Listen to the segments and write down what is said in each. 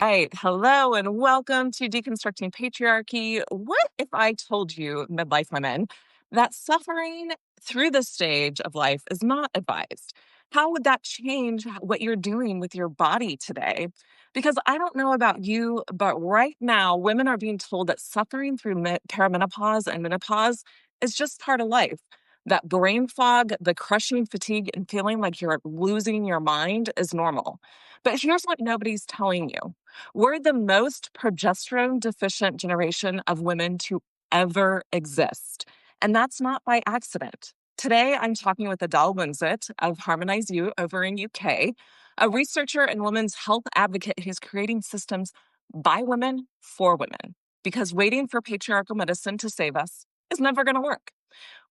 Right. Hello and welcome to Deconstructing Patriarchy. What if I told you, midlife women, that suffering through this stage of life is not advised? How would that change what you're doing with your body today? Because I don't know about you, but right now, women are being told that suffering through perimenopause and menopause is just part of life. That brain fog, the crushing fatigue, and feeling like you're losing your mind is normal. But here's what nobody's telling you. We're the most progesterone deficient generation of women to ever exist. And that's not by accident. Today, I'm talking with Adele Wimsett of Harmonise You over in UK, a researcher and women's health advocate who's creating systems by women for women. Because waiting for patriarchal medicine to save us is never going to work.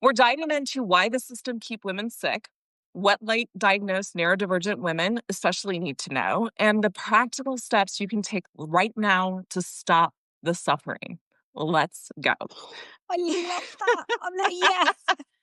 We're diving into why the system keep women sick, what late diagnosed neurodivergent women especially need to know, and the practical steps you can take right now to stop the suffering. Let's go. I love that. I'm like, yes,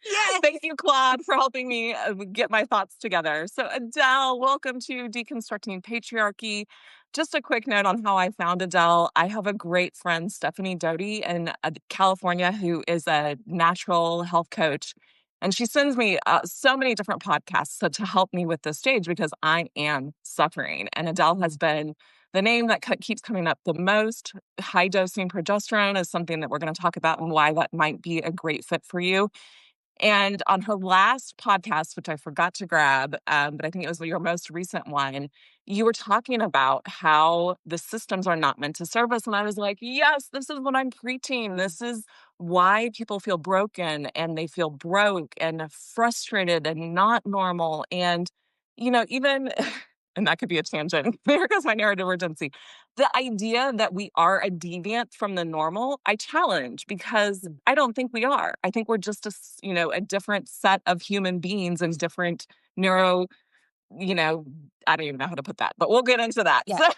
yes. Thank you, Claude, for helping me get my thoughts together. So, Adele, welcome to Deconstructing Patriarchy. Just a quick note on how I found Adele. I have a great friend, Stephanie Doty, in California, who is a natural health coach. And she sends me so many different podcasts to help me with this stage because I am suffering. And Adele has been the name that keeps coming up the most. High dosing progesterone is something that we're going to talk about and why that might be a great fit for you. And on her last podcast, which I forgot to grab, but I think it was your most recent one, you were talking about how the systems are not meant to serve us. And I was like, yes, this is what I'm preaching. This is why people feel broken and they feel broke and frustrated and not normal. And, even, and that could be a tangent. There goes my neurodivergency. The idea that we are a deviant from the normal, I challenge because I don't think we are. I think we're just a different set of human beings and different neuro, I don't even know how to put that, but we'll get into that. Yeah.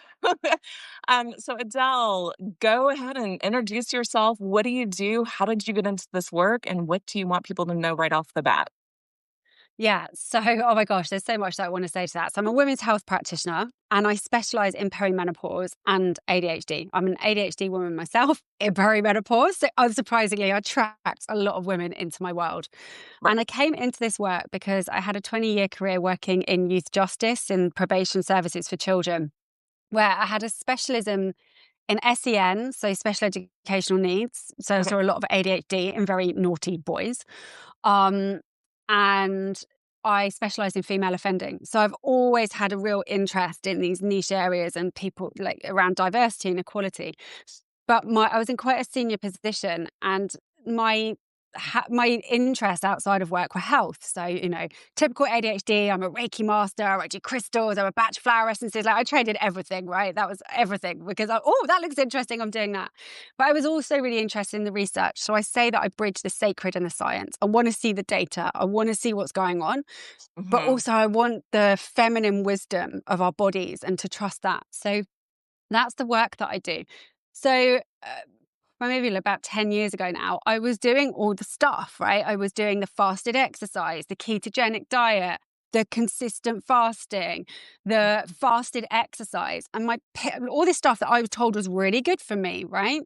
So Adele, go ahead and introduce yourself. What do you do? How did you get into this work? And what do you want people to know right off the bat? Yeah. So, oh my gosh, there's so much that I want to say to that. So I'm a women's health practitioner and I specialize in perimenopause and ADHD. I'm an ADHD woman myself in perimenopause. So unsurprisingly, I attract a lot of women into my world. Right. And I came into this work because I had a 20-year career working in youth justice and probation services for children, where I had a specialism in SEN, so special educational needs. So I Okay. saw a lot of ADHD in very naughty boys. Um, and I specialize in female offending. So I've always had a real interest in these niche areas and people like around diversity and equality. But I was in quite a senior position and my interests outside of work were health. So, typical ADHD, I'm a Reiki master, I do crystals, I'm a batch flower essences. Like I traded everything, right? That was everything because, that looks interesting. I'm doing that. But I was also really interested in the research. So I say that I bridge the sacred and the science. I want to see the data. I want to see what's going on. But Mhm. also I want the feminine wisdom of our bodies and to trust that. So that's the work that I do. So, well, maybe about 10 years ago now, I was doing all the stuff, right? I was doing the fasted exercise, the ketogenic diet, the consistent fasting, the fasted exercise, and all this stuff that I was told was really good for me, right?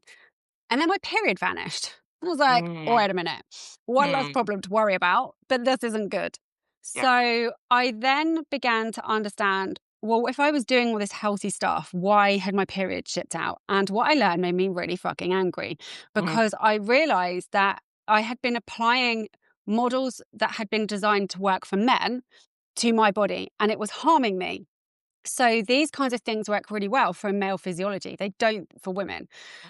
And then my period vanished. I was like, Mm. wait a minute, one less Hmm. problem to worry about, but this isn't good. Yeah. So I then began to understand, well, if I was doing all this healthy stuff, why had my period shipped out? And what I learned made me really fucking angry Mhm. because I realized that I had been applying models that had been designed to work for men to my body and it was harming me. So these kinds of things work really well for male physiology. They don't for women.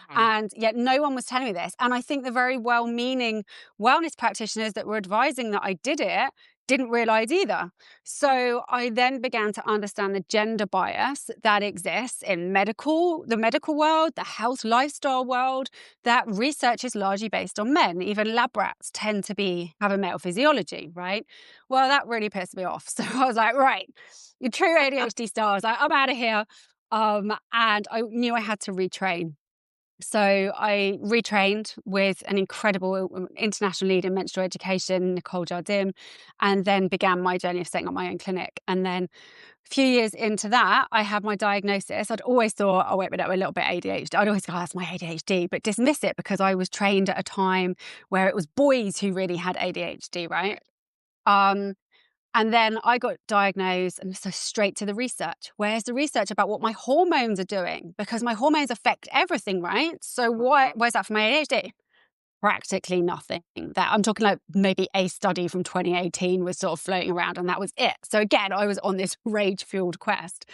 Mhm. And yet no one was telling me this. And I think the very well-meaning wellness practitioners that were advising that I did it didn't realize either. So I then began to understand the gender bias that exists in the medical world, the health lifestyle world, that research is largely based on men. Even lab rats tend to have a male physiology, right? Well, that really pissed me off. So I was like, right, you true ADHD stars, I'm out of here. And I knew I had to retrain. So I retrained with an incredible international leader in menstrual education, Nicole Jardim, and then began my journey of setting up my own clinic. And then a few years into that, I had my diagnosis. I'd always thought, oh, wait a minute, I'm a little bit ADHD. I'd always go, oh, that's my ADHD, but dismiss it because I was trained at a time where it was boys who really had ADHD, right? Um, and then I got diagnosed and so straight to the research. Where's the research about what my hormones are doing? Because my hormones affect everything, right? So where's that for my ADHD? Practically nothing. That I'm talking like maybe a study from 2018 was sort of floating around and that was it. So again, I was on this rage-fueled quest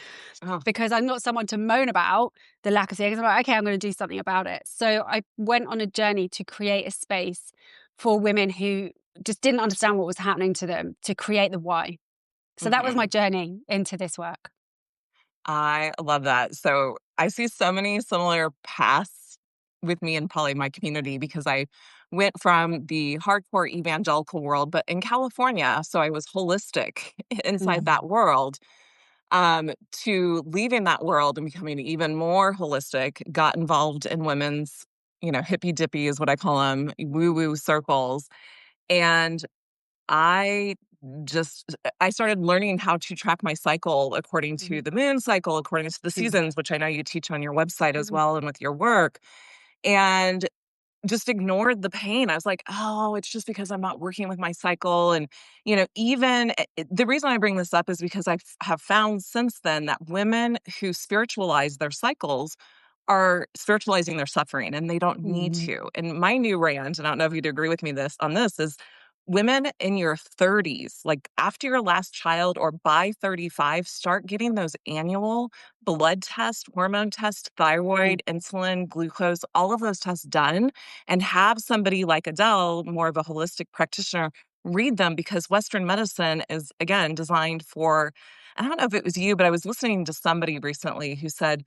Oh, because I'm not someone to moan about the lack of things. I'm like, okay, I'm going to do something about it. So I went on a journey to create a space for women who just didn't understand what was happening to them, to create the why. So that was my mhm. journey into this work. I love that. So I see so many similar paths with me and probably my community because I went from the hardcore evangelical world, but in California, so I was holistic inside Mhm. that world, to leaving that world and becoming even more holistic, got involved in women's, hippy dippy is what I call them, woo woo circles. And I I started learning how to track my cycle according to Mhm. the moon cycle, according to the Mhm. seasons, which I know you teach on your website as Mhm. well and with your work, and just ignored the pain. I was like, "Oh, it's just because I'm not working with my cycle." And, even the reason I bring this up is because have found since then that women who spiritualize their cycles are spiritualizing their suffering and they don't need Mhm. to. And my new rant, and I don't know if you'd agree with me on this is women in your 30s, like after your last child or by 35, start getting those annual blood tests, hormone tests, Mhm. thyroid, insulin, glucose, all of those tests done, and have somebody like Adele, more of a holistic practitioner, read them because Western medicine is again designed for, I don't know if it was you, but I was listening to somebody recently who said,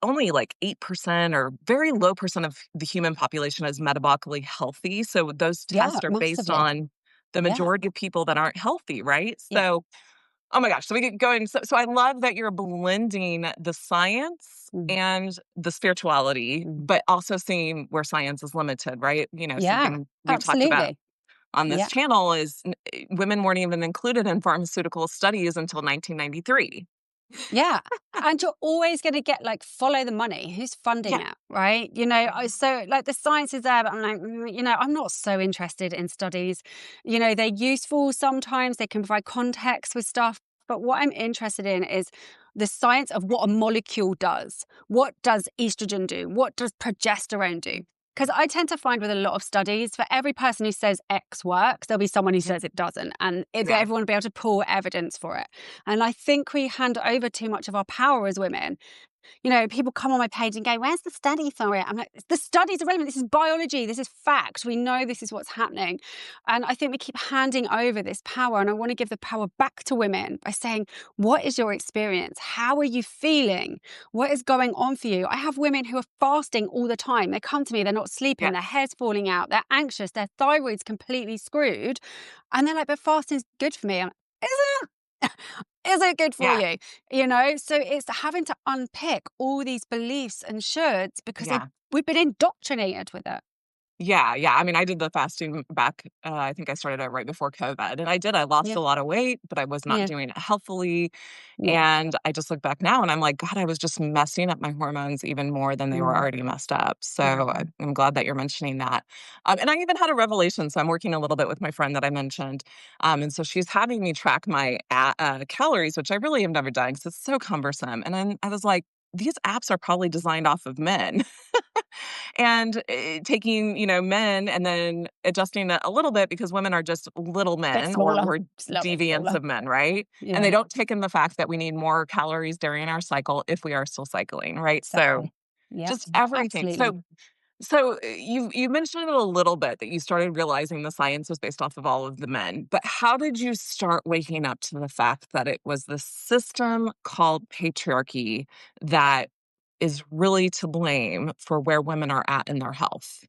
only like 8% or very low percent of the human population is metabolically healthy. So those Yeah, tests are based massively. on the Yeah. majority of people that aren't healthy, right? Yeah. So, oh my gosh, so we get going. So I love that you're blending the science Mm. and the spirituality, Mm. but also seeing where science is limited, right? Yeah, Something we've talked about absolutely. on this Yeah. channel is women weren't even included in pharmaceutical studies until 1993. Yeah. And you're always going to get like follow the money. Who's funding Yeah. it? Right. So like the science is there, but I'm like, I'm not so interested in studies. They're useful sometimes, they can provide context with stuff. But what I'm interested in is the science of what a molecule does. What does estrogen do? What does progesterone do? Because I tend to find with a lot of studies, for every person who says X works, there'll be someone who says it doesn't. And Yeah. everyone will be able to pull evidence for it. And I think we hand over too much of our power as women. People come on my page and go, where's the study for it? I'm like, the studies are relevant. This is biology. This is fact. We know this is what's happening. And I think we keep handing over this power. And I want to give the power back to women by saying, what is your experience? How are you feeling? What is going on for you? I have women who are fasting all the time. They come to me, they're not sleeping, Yeah. their hair's falling out, they're anxious, their thyroid's completely screwed. And they're like, but fasting's good for me. I'm like, is it? Is it good for Yeah. you? So it's having to unpick all these beliefs and shoulds because Yeah. we've been indoctrinated with it. Yeah, yeah. I mean, I did the fasting back, I think I started it right before COVID, and I lost Yeah. a lot of weight, but I was not Yeah. doing it healthily, Yeah. and I just look back now and I'm like, "God, I was just messing up my hormones even more than they were Mm. already messed up." So, Mhm. I'm glad that you're mentioning that. And I even had a revelation, so I'm working a little bit with my friend that I mentioned, and so she's having me track my calories, which I really have never done because it's so cumbersome, and then I was like, "These apps are probably designed off of men." And, taking, men and then adjusting that a little bit because women are just little Bit men or smaller. we're Just a little bit deviants smaller. of men, right? And they Yeah. don't take in the fact that we need more calories during our cycle if we are still cycling, right? So Exactly. Yeah. just everything. Absolutely. So you mentioned it a little bit that you started realizing the science was based off of all of the men, but how did you start waking up to the fact that it was the system called patriarchy that is really to blame for where women are at in their health?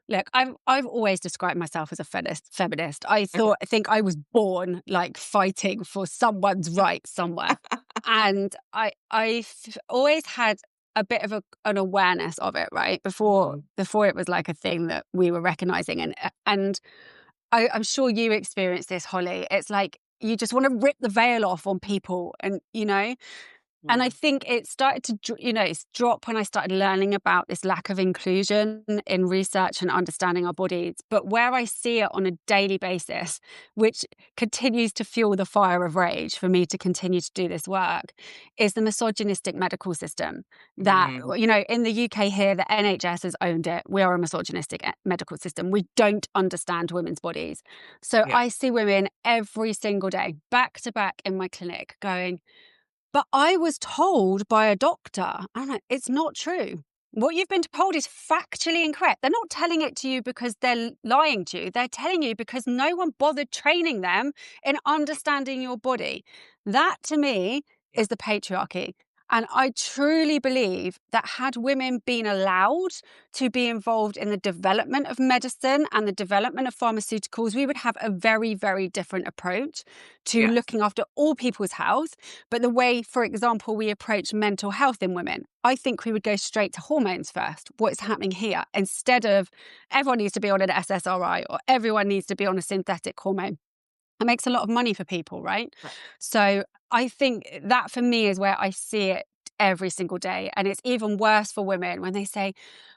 Look, I've always described myself as a feminist. Okay. I think I was born like fighting for someone's right somewhere. And I've always had a bit of an awareness of it, right? Before it was like a thing that we were recognizing. And I'm sure you experienced this, Holly. It's like you just want to rip the veil off on people, and and I think it started to, it's drop when I started learning about this lack of inclusion in research and understanding our bodies. But where I see it on a daily basis, which continues to fuel the fire of rage for me to continue to do this work, is the misogynistic medical system. That, in the UK here, the NHS has owned it. We are a misogynistic medical system. We don't understand women's bodies. So Yeah. I see women every single day, back to back in my clinic going, but I was told by a doctor. I'm like, it's not true. What you've been told is factually incorrect. They're not telling it to you because they're lying to you. They're telling you because no one bothered training them in understanding your body. That, to me, is the patriarchy. And I truly believe that had women been allowed to be involved in the development of medicine and the development of pharmaceuticals, we would have a very, very different approach to Yes. looking after all people's health. But the way, for example, we approach mental health in women, I think we would go straight to hormones first. What's happening here? Instead of everyone needs to be on an SSRI or everyone needs to be on a synthetic hormone. It makes a lot of money for people, right? Right. So I think that for me is where I see it every single day. And it's even worse for women when they say,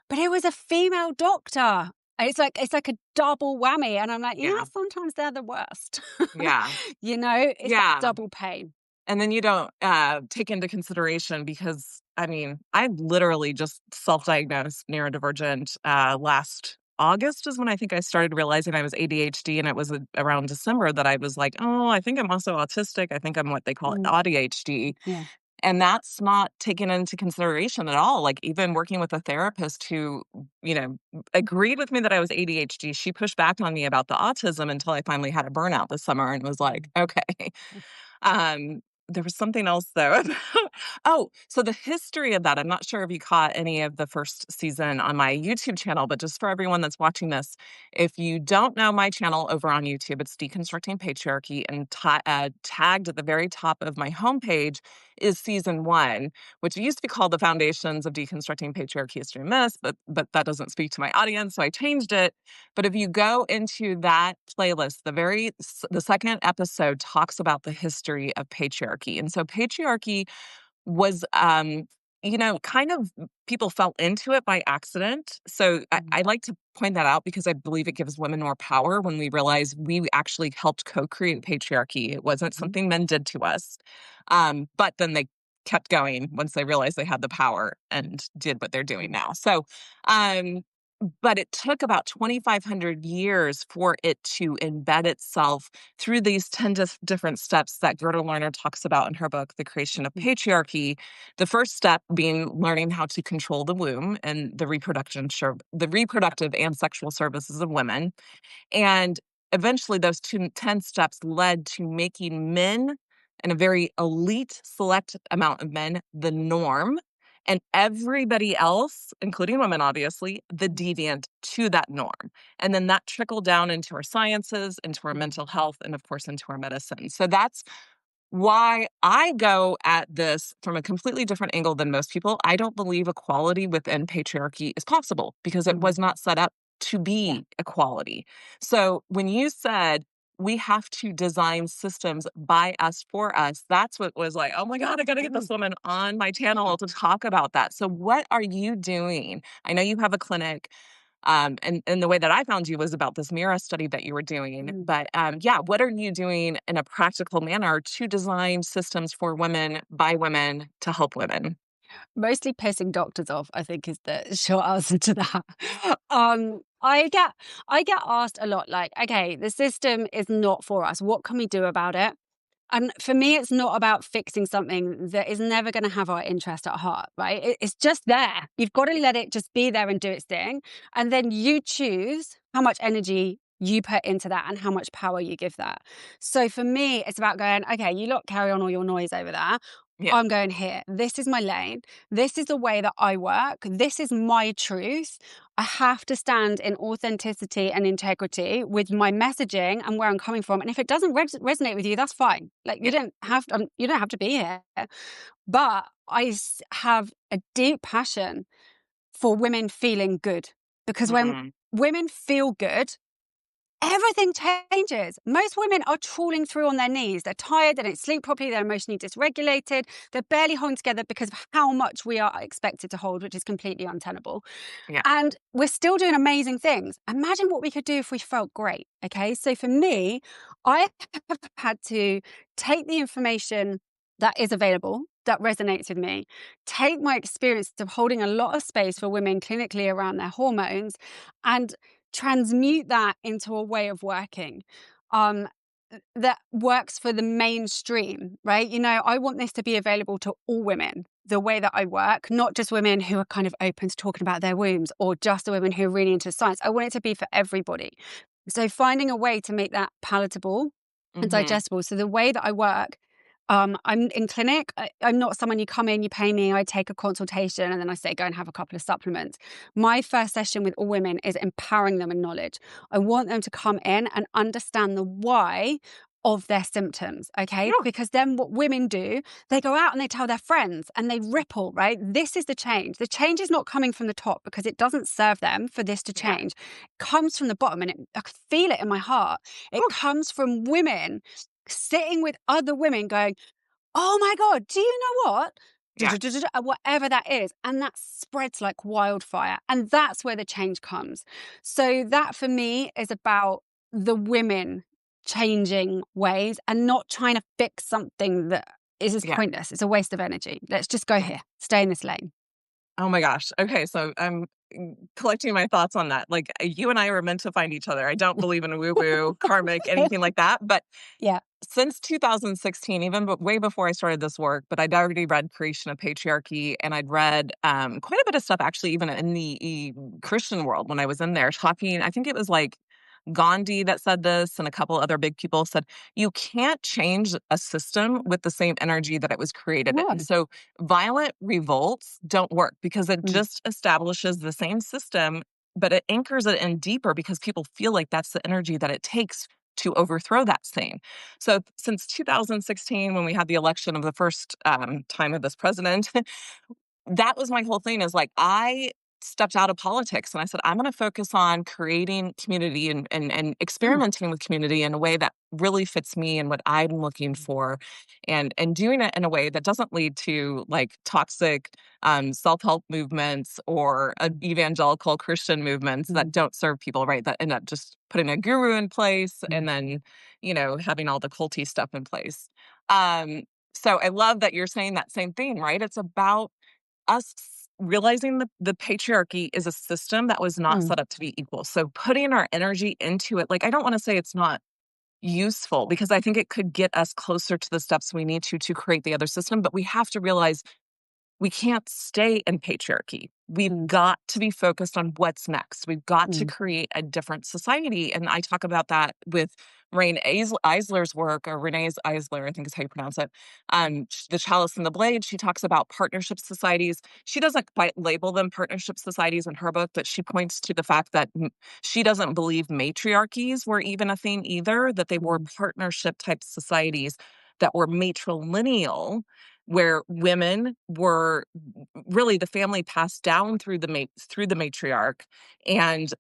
but it was a female doctor. And it's like a double whammy. And I'm like, Yeah. sometimes they're the worst. Yeah. It's that Yeah. double pain. And then you don't take into consideration, because I mean, I literally just self-diagnosed neurodivergent last August is when I think I started realizing I was ADHD, and it was around December that I was like, oh, I think I'm also autistic. I think I'm what they call ADHD. Yeah. And that's not taken into consideration at all. Like, even working with a therapist who, agreed with me that I was ADHD, she pushed back on me about the autism until I finally had a burnout this summer and was like, okay. Um, there was something else though. Oh, so the history of that, I'm not sure if you caught any of the first season on my YouTube channel, but just for everyone that's watching this, if you don't know my channel over on YouTube, it's Deconstructing Patriarchy, and tagged at the very top of my homepage is season 1, which used to be called The Foundations of Deconstructing Patriarchy, History, and Myths, but that doesn't speak to my audience, so I changed it. But if you go into that playlist, the second episode talks about the history of patriarchy. And so patriarchy was, kind of, people fell into it by accident. So I like to point that out because I believe it gives women more power when we realize we actually helped co-create patriarchy. It wasn't something men did to us. But then they kept going once they realized they had the power and did what they're doing now. So, but it took about 2,500 years for it to embed itself through these 10 different steps that Gerda Lerner talks about in her book, The Creation of Patriarchy. The first step being learning how to control the womb and the reproductive and sexual services of women. And eventually those 10 steps led to making men, and a very elite select amount of men, the norm, and everybody else, including women, obviously, the deviant to that norm. And then that trickled down into our sciences, into our mental health, and of course, into our medicine. So that's why I go at this from a completely different angle than most people. I don't believe equality within patriarchy is possible because it was not set up to be equality. So when you said we have to design systems by us for us, that's what was like, oh my God, I got to get this woman on my channel to talk about that. So what are you doing? I know you have a clinic. And the way that I found you was about this MIRA study that you were doing. But what are you doing in a practical manner to design systems for women, by women, to help women? Mostly pissing doctors off, I think, is the short answer to that. I get asked a lot, like, okay, the system is not for us. What can we do about it? And for me, it's not about fixing something that is never going to have our interest at heart, right? It's just there. You've got to let it just be there and do its thing. And then you choose how much energy you put into that and how much power you give that. So for me, it's about going, okay, you lot carry on all your noise over there. Yeah. I'm going here. This is my lane. This is the way that I work. This is my truth. I have to stand in authenticity and integrity with my messaging and where I'm coming from. And if it doesn't resonate with you, that's fine. Like you don't have to be here. But have a deep passion for women feeling good, because when Mm, women feel good, everything changes. Most women are trawling through on their knees. They're tired, they don't sleep properly, they're emotionally dysregulated, they're barely holding together because of how much we are expected to hold, which is completely untenable. yeah. And we're still doing amazing things. Imagine what we could do if we felt great. Okay. So for me, I have had to take the information that is available, that resonates with me, take my experience of holding a lot of space for women clinically around their hormones, and transmute that into a way of working. Um, that works for the mainstream, right? I want this to be available to all women, the way that I work, not just women who are kind of open to talking about their wombs or just the women who are really into science. I want it to be for everybody. So finding a way to make that palatable and Hmm. digestible. So the way that I work, I'm in clinic. I'm not someone you come in, you pay me, I take a consultation, and then I say, go and have a couple of supplements. My first session with all women is empowering them in knowledge. I want them to come in and understand the why of their symptoms, okay? Yeah. Because then what women do, they go out and they tell their friends and they ripple, right? This is the change. The change is not coming from the top because it doesn't serve them for this to Yeah. change. It comes from the bottom, and I can feel it in my heart. It Ooh, comes from women sitting with other women going, oh my God, do you know what? yeah. Whatever that is. And that spreads like wildfire. And that's where the change comes. So that for me is about the women changing ways and not trying to fix something that is just Yeah. pointless. It's a waste of energy. Let's just go Yeah. here, stay in this lane. Oh my gosh. Okay, so I'm collecting my thoughts on that. Like you and I were meant to find each other. I don't believe in woo-woo, karmic, anything like that. But Yeah. since 2016, even way before I started this work, but I'd already read Creation of Patriarchy, and I'd read quite a bit of stuff actually, even in the Christian world when I was in there talking. I think it was like Gandhi that said this, and a couple other big people said, you can't change a system with the same energy that it was created in. No. So violent revolts don't work because it Mm, just establishes the same system, but it anchors it in deeper because people feel like that's the energy that it takes to overthrow that thing. So since 2016, when we had the election of the first time of this president, that was my whole thing is like, I stepped out of politics and I said, I'm going to focus on creating community and mm, experimenting with community in a way that really fits me and what I'm looking for and doing it in a way that doesn't lead to like toxic self-help movements or evangelical Christian movements that mm, don't serve people right, that end up just putting a guru in place mm, and then, having all the culty stuff in place. Um, so I love that you're saying that same thing, right? It's about us realizing the patriarchy is a system that was not mm, set up to be equal. So putting our energy into it, like I don't want to say it's not useful because I think it could get us closer to the steps we need to create the other system, but we have to realize we can't stay in patriarchy. We've mm, got to be focused on what's next. We've got to mm, create a different society. And I talk about that with Eisler's work, or Renee's Eisler, I think is how you pronounce it. The Chalice and the Blade, she talks about partnership societies. She doesn't quite label them partnership societies in her book, but she points to the fact that she doesn't believe matriarchies were even a thing either, that they were mm, partnership type societies that were matrilineal, where women were really the family passed down through through the matriarch, and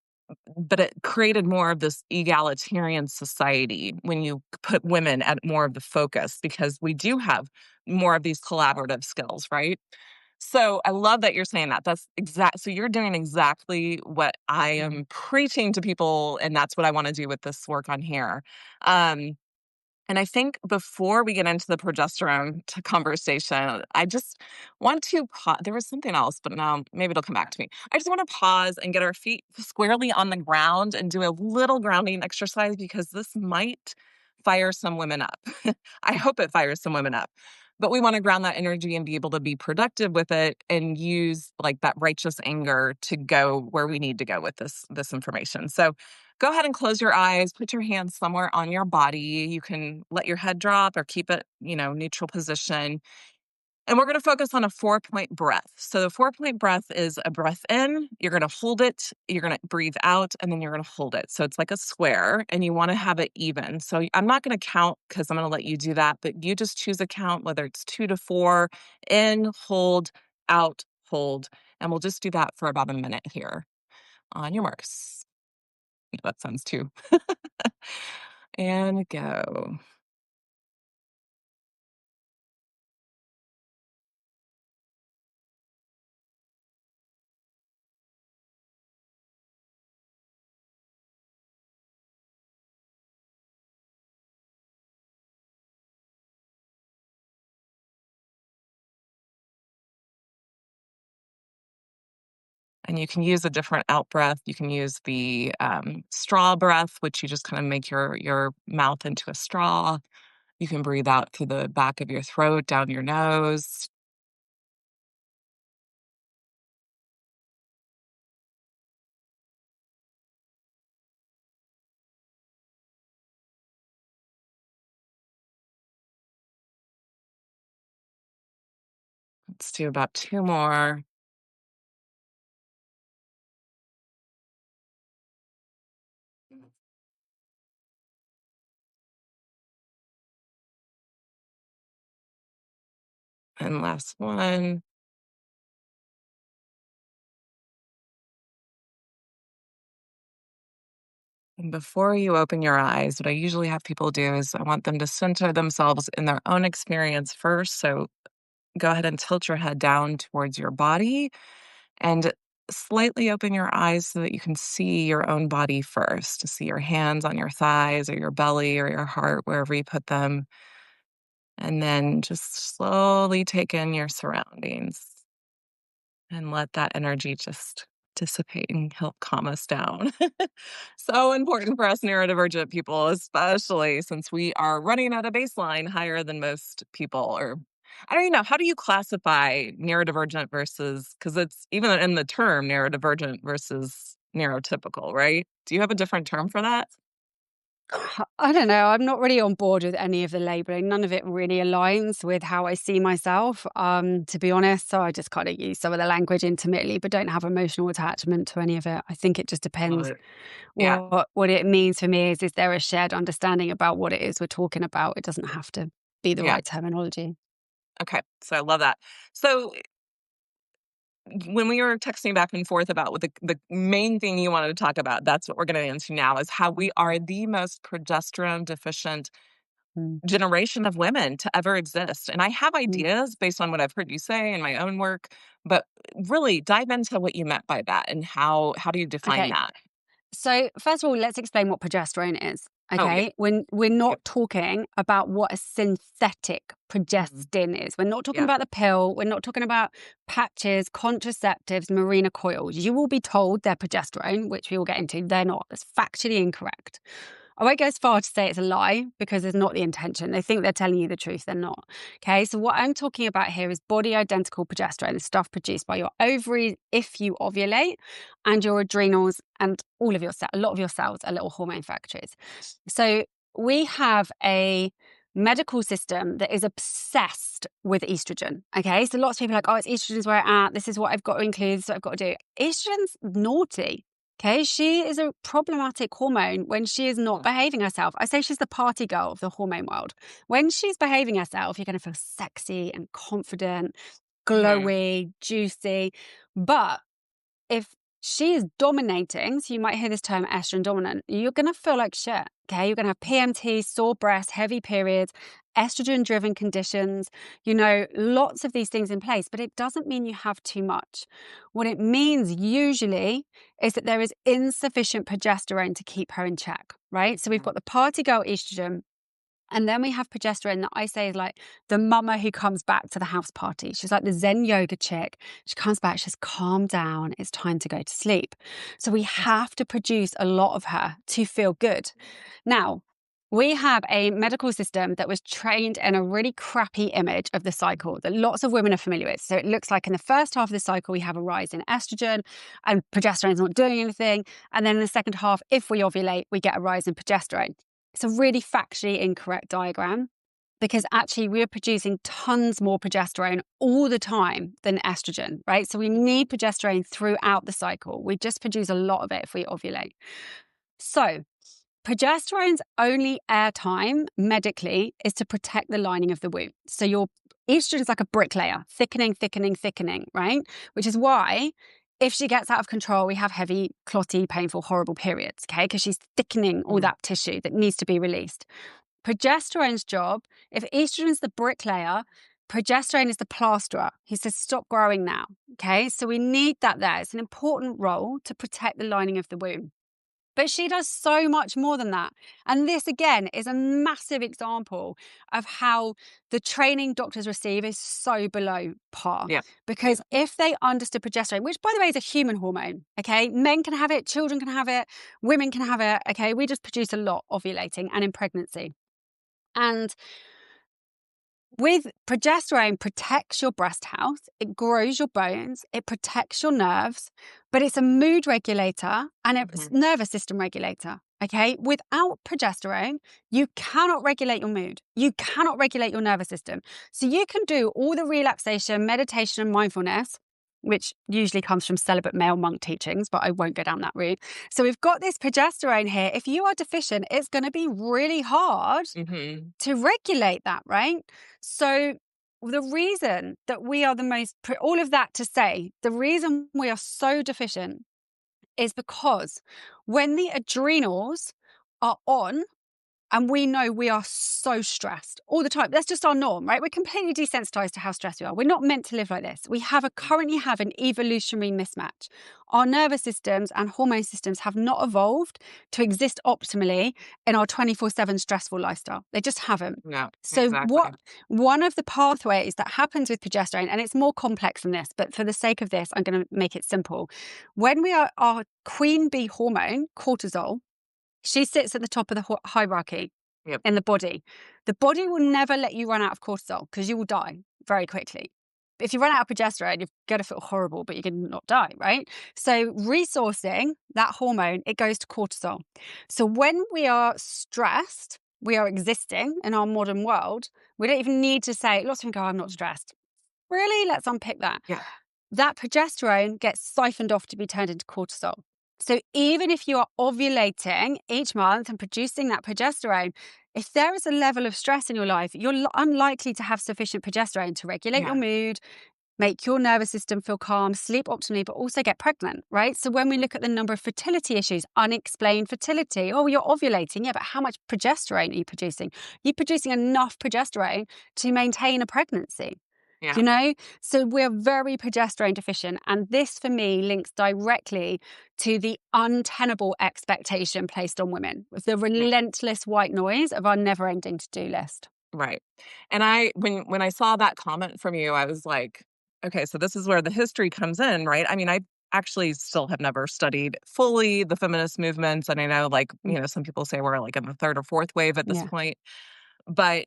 but it created more of this egalitarian society when you put women at more of the focus because we do have more of these collaborative skills, right? So I love that you're saying that. That's exact. So you're doing exactly what I mm, am preaching to people, and that's what I want to do with this work on here. Um, and I think before we get into the progesterone conversation, I just want to there was something else, but now maybe it'll come back to me. I just want to pause and get our feet squarely on the ground and do a little grounding exercise because this might fire some women up. I hope it fires some women up. But we want to ground that energy and be able to be productive with it and use like that righteous anger to go where we need to go with this information. So go ahead and close your eyes, put your hands somewhere on your body. You can let your head drop or keep it, neutral position. And we're going to focus on a 4-point breath. So the 4-point breath is a breath in, you're going to hold it, you're going to breathe out, and then you're going to hold it. So it's like a square, and you want to have it even. So I'm not going to count because I'm going to let you do that, but you just choose a count, whether it's 2 to 4, in, hold, out, hold. And we'll just do that for about a minute here. On your marks. That sounds too. And go. And you can use a different out breath. You can use the straw breath, which you just kind of make your mouth into a straw. You can breathe out through the back of your throat, down your nose. Let's do about 2 more. And last one. And before you open your eyes, what I usually have people do is I want them to center themselves in their own experience first. So go ahead and tilt your head down towards your body and slightly open your eyes so that you can see your own body first, to see your hands on your thighs or your belly or your heart, wherever you put them. And then just slowly take in your surroundings and let that energy just dissipate and help calm us down. So important for us neurodivergent people, especially since we are running at a baseline higher than most people. Or I don't even know, how do you classify neurodivergent versus, because it's even in the term neurodivergent versus neurotypical, right? Do you have a different term for that? I don't know. I'm not really on board with any of the labeling. None of it really aligns with how I see myself, to be honest. So I just kind of use some of the language intermittently, but don't have emotional attachment to any of it. I think it just Love depends it. Yeah. what it means for me. Is there a shared understanding about what it is we're talking about? It doesn't have to be the Yeah. right terminology. Okay. So I love that. So when we were texting back and forth about what the main thing you wanted to talk about, that's what we're going to get into now, is how we are the most progesterone deficient Mm. generation of women to ever exist. And I have Mm. ideas based on what I've heard you say in my own work, but really dive into what you meant by that and how do you define Okay. that? So, first of all, let's explain what progesterone is. Oh yeah. Okay. When we're Yep. not talking about what a synthetic Mhm. progestin is. We're not talking Yeah. about the pill. We're not talking about patches, contraceptives, marina coils. You will be told they're progesterone, which we will get into. They're not. That's factually incorrect. I won't go as far to say it's a lie because it's not the intention. They think they're telling you the truth. They're not. Okay. So, what I'm talking about here is body identical progesterone, the stuff produced by your ovaries if you ovulate, and your adrenals, and all of your cells. A lot of your cells are little hormone factories. So, we have a medical system that is obsessed with estrogen. Okay. So, lots of people are like, oh, it's estrogen's where I'm at. This is what I've got to include. This is what I've got to do. Estrogen's naughty. Okay, she is a problematic hormone when she is not Mm. behaving herself. I say she's the party girl of the hormone world. When she's behaving herself, you're going to feel sexy and confident, Mhm. glowy, juicy. But if she is dominating, so you might hear this term estrogen dominant, you're going to feel like shit. Okay, you're going to have PMT, sore breasts, heavy periods, estrogen driven conditions, lots of these things in place, but it doesn't mean you have too much. What it means usually is that there is insufficient progesterone to keep her in check, right? So we've Mhm. got the party girl estrogen. And then we have progesterone that I say is like the mama who comes back to the house party. She's like the Zen yoga chick. She comes back, she's calm down. It's time to go to sleep. So we have to produce a lot of her to feel good. Now, we have a medical system that was trained in a really crappy image of the cycle that lots of women are familiar with. So it looks like in the first half of the cycle, we have a rise in estrogen and progesterone is not doing anything. And then in the second half, if we ovulate, we get a rise in progesterone. It's a really factually incorrect diagram. because actually we're producing tons more progesterone all the time than estrogen, right? So we need progesterone throughout the cycle. We just produce a lot of it if we ovulate. So progesterone's only airtime medically is to protect the lining of the womb. So your estrogen is like a bricklayer, thickening, thickening, thickening, right? Which is why if she gets out of control, we have heavy, clotty, painful, horrible periods, okay? Because she's thickening all that tissue that needs to be released. Progesterone's job, if estrogen is the bricklayer, progesterone is the plasterer. He says, stop growing now, okay? So we need that there. It's an important role to protect the lining of the womb. But she does so much more than that. And this, again, is a massive example of how the training doctors receive is so below par. Yeah. Because if they understood progesterone, which, by the way, is a human hormone, okay? Men can have it, children can have it, women can have it, okay? We just produce a lot ovulating and in pregnancy. And with progesterone protects your breast health, it grows your bones, it protects your nerves, but it's a mood regulator and it's a nervous system regulator. Okay, without progesterone, you cannot regulate your mood. You cannot regulate your nervous system. So you can do all the relaxation, meditation, and mindfulness, which usually comes from celibate male monk teachings, but I won't go down that route. So we've got this progesterone here. If you are deficient, it's going to be really hard to regulate that, right? So the reason that we are all of that to say, the reason we are so deficient is because when the adrenals are on, and we know we are so stressed all the time. That's just our norm, right? We're completely desensitized to how stressed we are. We're not meant to live like this. We currently have an evolutionary mismatch. Our nervous systems and hormone systems have not evolved to optimally in our 24/7 stressful lifestyle. They just haven't. No, So exactly. one of the pathways that happens with progesterone, and it's more complex than this, but for the sake of this, I'm going to make it simple. When we are our queen bee hormone, cortisol, she sits at the top of the hierarchy in the body. The body will never let you run out of cortisol because you will die very quickly. If you run out of progesterone, you're going to feel horrible, but you're going to not die, right? So resourcing that hormone, it goes to cortisol. So when we are stressed, we are existing in our modern world. We don't even need to say, lots of people go, I'm not stressed. Really? Let's unpick that. Yeah. That progesterone gets siphoned off to be turned into cortisol. So even if you are ovulating each month and producing that progesterone, if there is a level of stress in your life, you're unlikely to have sufficient progesterone to regulate your mood, make your nervous system feel calm, sleep optimally, but also get pregnant, right? So when we look at the number of fertility issues, unexplained fertility, oh, you're ovulating, yeah, but how much progesterone are you producing? You're producing enough progesterone to maintain a pregnancy. Yeah. You know, so we're very progesterone deficient. And this for me links directly to the untenable expectation placed on women with the relentless white noise of our never ending to-do list. Right. And when I saw that comment from you, I was like, okay, so this is where the history comes in, right? I mean, I actually still have never studied fully the feminist movements. And I know, like, some people say we're like in the third or fourth wave at this point. But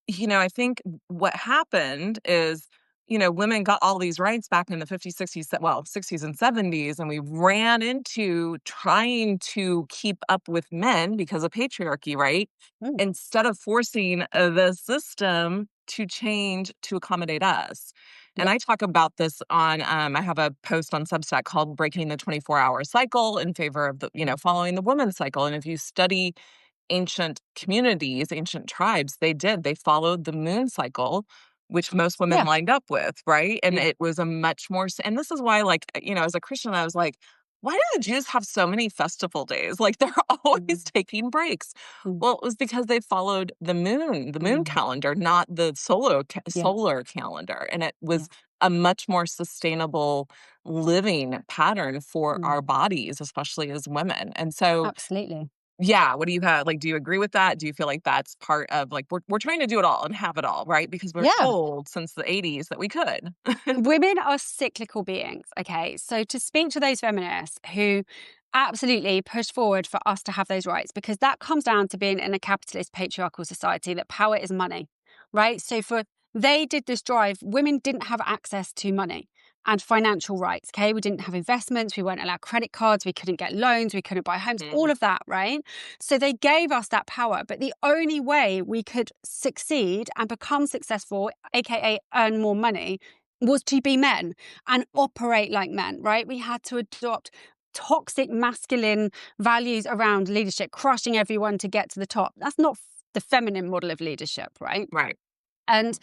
I think what happened is, women got all these rights back in the 50s, 60s, 60s and 70s, and we ran into trying to keep up with men because of patriarchy, right? Instead of forcing the system to change to accommodate us. And I talk about this on, I have a post on Substack called Breaking the 24-Hour Cycle in favor of following the women's cycle. And if you study ancient communities, ancient tribes, they followed the moon cycle, which most women lined up with, right? And it was a much more, and this is why, like, as a Christian, I was like, why do the Jews have so many festival days? Like, they're always taking breaks. Well, it was because they followed the moon calendar, not the solar calendar. And it was a much more sustainable living pattern for our bodies, especially as women. And so, absolutely. yeah. What do you have? Like, do you agree with that? Do you feel like that's part of, like, we're trying to do it all and have it all, right? Because we're told since the 80s that we could. Women are cyclical beings, okay? So to speak to those feminists who absolutely push forward for us to have those rights, because that comes down to being in a capitalist patriarchal society that power is money, right? So they did this drive, women didn't have access to money. and financial rights. Okay. We didn't have investments. We weren't allowed credit cards. We couldn't get loans. We couldn't buy homes, all of that. Right. So they gave us that power. But the only way we could succeed and become successful, AKA earn more money, was to be men and operate like men. Right. We had to adopt toxic masculine values around leadership, crushing everyone to get to the top. That's not the feminine model of leadership. Right. Right. And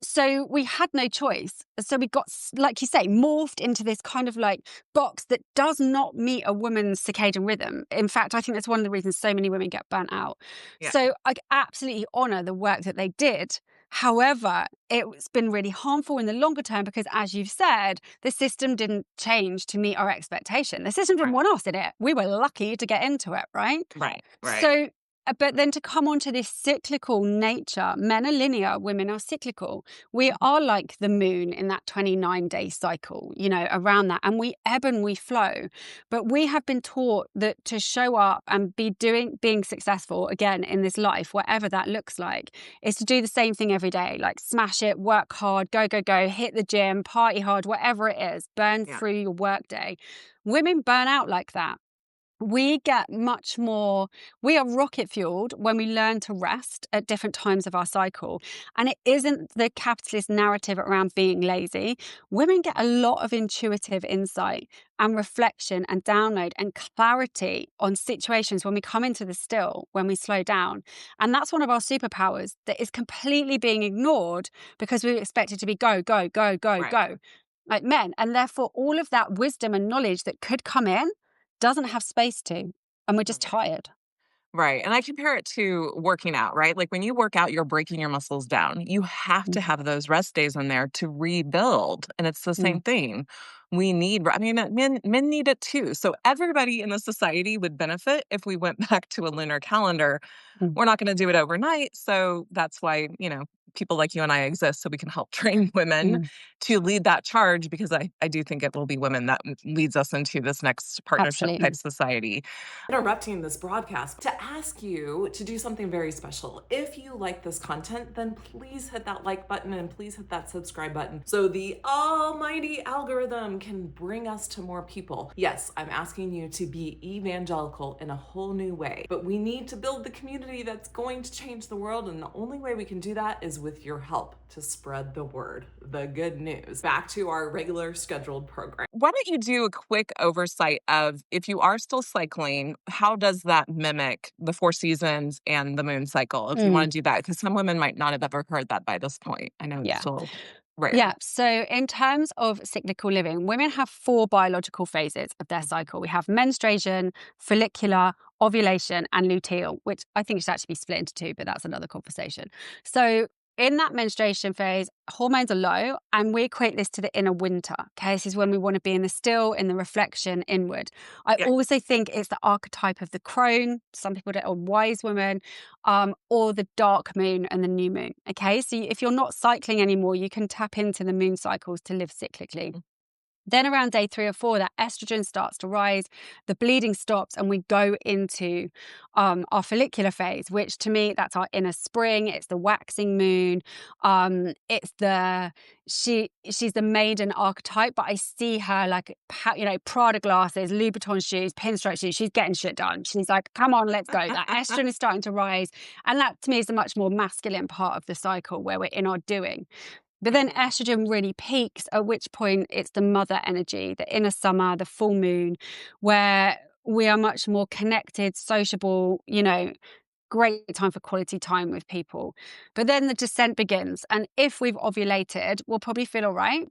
so we had no choice. So we got, like you say, morphed into this kind of like box that does not meet a woman's circadian rhythm. In fact, I think that's one of the reasons so many women get burnt out. Yeah. So I absolutely honor the work that they did. However, it's been really harmful in the longer term because, as you've said, the system didn't change to meet our expectation. The system didn't want us in it. We were lucky to get into it, right? Right. So but then to come onto this cyclical nature, men are linear, women are cyclical. We are like the moon in that 29-day cycle, around that. And we ebb and we flow. But we have been taught that to show up and being successful, again, in this life, whatever that looks like, is to do the same thing every day. Like smash it, work hard, go, hit the gym, party hard, whatever it is, burn through your work day. Women burn out like that. We get much more, we are rocket fueled when we learn to rest at different times of our cycle. And it isn't the capitalist narrative around being lazy. Women get a lot of intuitive insight and reflection and download and clarity on situations when we come into the still, when we slow down. And that's one of our superpowers that is completely being ignored because we expect it to be go, like men. And therefore, all of that wisdom and knowledge that could come in doesn't have space to, and we're just tired. Right. And I compare it to working out, right? Like when you work out, you're breaking your muscles down. You have to have those rest days in there to rebuild. And it's the same thing. We need, I mean, men need it too. So everybody in the society would benefit if we went back to a lunar calendar. We're not going to do it overnight. So that's why, people like you and I exist, so we can help train women to lead that charge, because I do think it will be women that leads us into this next partnership type society. Interrupting this broadcast to ask you to do something very special. If you like this content, then please hit that like button and please hit that subscribe button so the almighty algorithm can bring us to more people. Yes, I'm asking you to be evangelical in a whole new way, but we need to build the community that's going to change the world, and the only way we can do that is with your help to spread the word, the good news. Back to our regular scheduled program. Why don't you do a quick oversight of, if you are still cycling, how does that mimic the 4 seasons and the moon cycle, if you want to do that? Because some women might not have ever heard that by this point. I know it's still rare. Yeah. So in terms of cyclical living, women have 4 biological phases of their cycle. We have menstruation, follicular, ovulation, and luteal, which I think should actually be split into 2, but that's another conversation. So in that menstruation phase, hormones are low, and we equate this to the inner winter. Okay, this is when we want to be in the still, in the reflection, inward. I also think it's the archetype of the crone. Some people don't, or wise woman, or the dark moon and the new moon. Okay, so if you're not cycling anymore, you can tap into the moon cycles to live cyclically. Then around day 3 or 4, that estrogen starts to rise, the bleeding stops, and we go into our follicular phase, which to me, that's our inner spring. It's the waxing moon. She's the maiden archetype, but I see her like, Prada glasses, Louboutin shoes, pinstripe shoes. She's getting shit done. She's like, come on, let's go. That estrogen is starting to rise. And that to me is the much more masculine part of the cycle, where we're in our doing. But then estrogen really peaks, at which point it's the mother energy, the inner summer, the full moon, where we are much more connected, sociable, great time for quality time with people. But then the descent begins. And if we've ovulated, we'll probably feel all right.